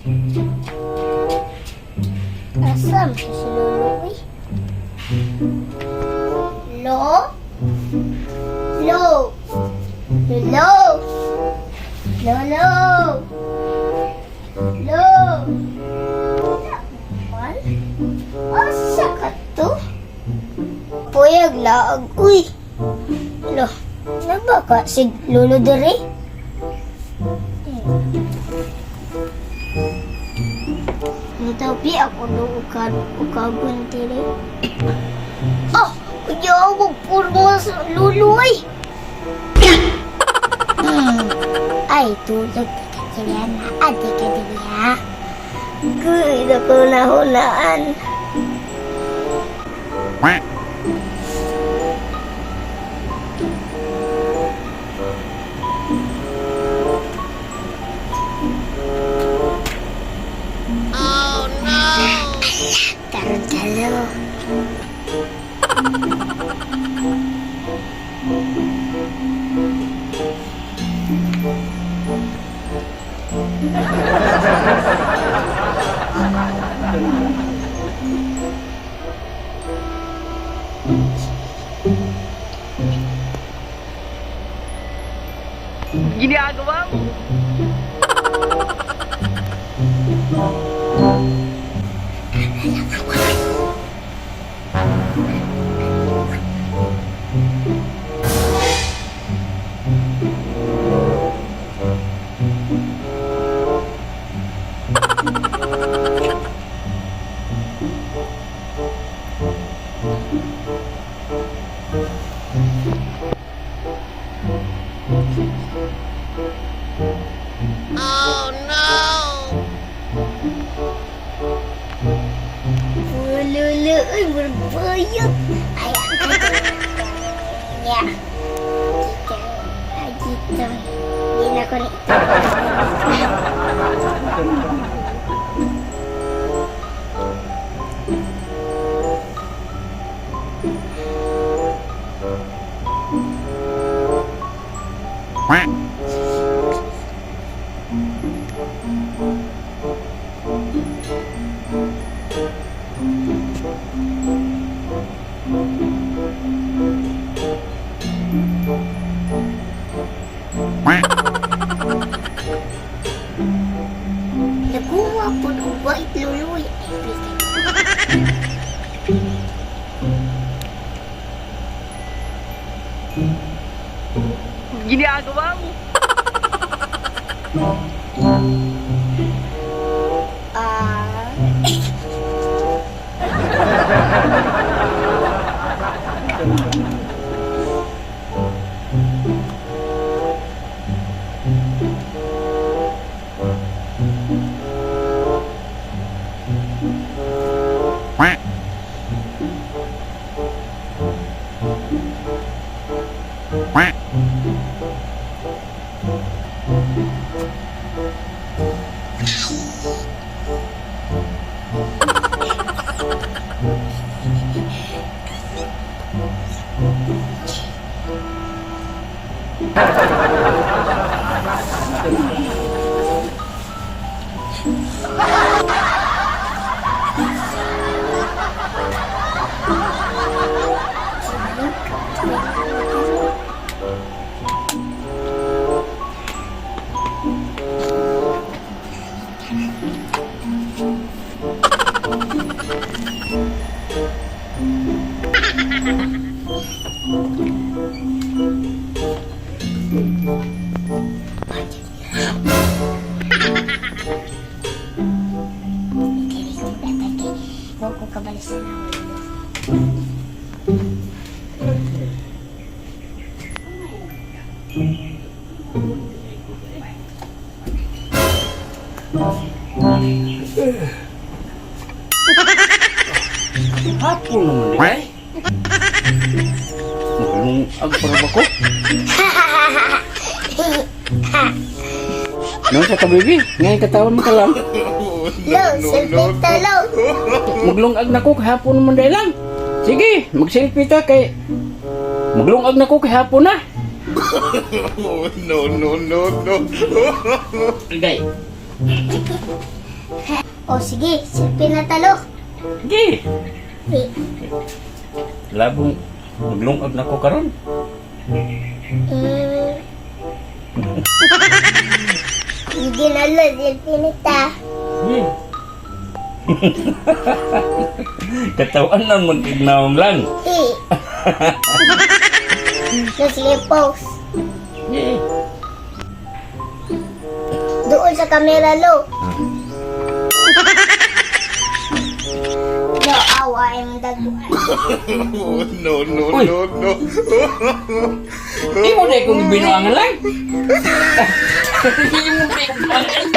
Asam si Lolo eh. Lo? Lo? Lolo? Lolo? Lo? Mal? Asa ka to? Puyag laag. Uy! Lo, naba ka si Lolo dere? Tapi ako nung ukagon dere. Ah! Kaya ako purma sa Lolo ay! Ay, tulog ka kaya na. Ate ka din ha? Good ako nahulaan. Oh no! Taro-taro. Ginagawa mo? Oh no! Lolo ay berbayat. Ay, ya. Gitu. Gila ko rin. Nakuha po ng bait luluy. Ginagawa mo? Huwag ko kabalisan na ulo. Hapon naman di ay. Magalong agparab ako. Nung sa kabibi, ngayon katawan mo ka lang. Lo, selfie talo. Maglungag na ko kahapon naman dahil lang. Sige, mag-selfie ta kay maglungag na ko kahapon na. No. Igay. O sige, selfie na talo. Sige. Eh, Labong maglungag na ko karon. Hindi na lo, selfie nita. Sige. Katawan lang magtignaong lang. Eh. No, sige, pause. Sige. Doon sa camera, lo. No, awa, ay mong daguan. Uy. Di mo na kung binuangan lang. Hindi mo binuangan.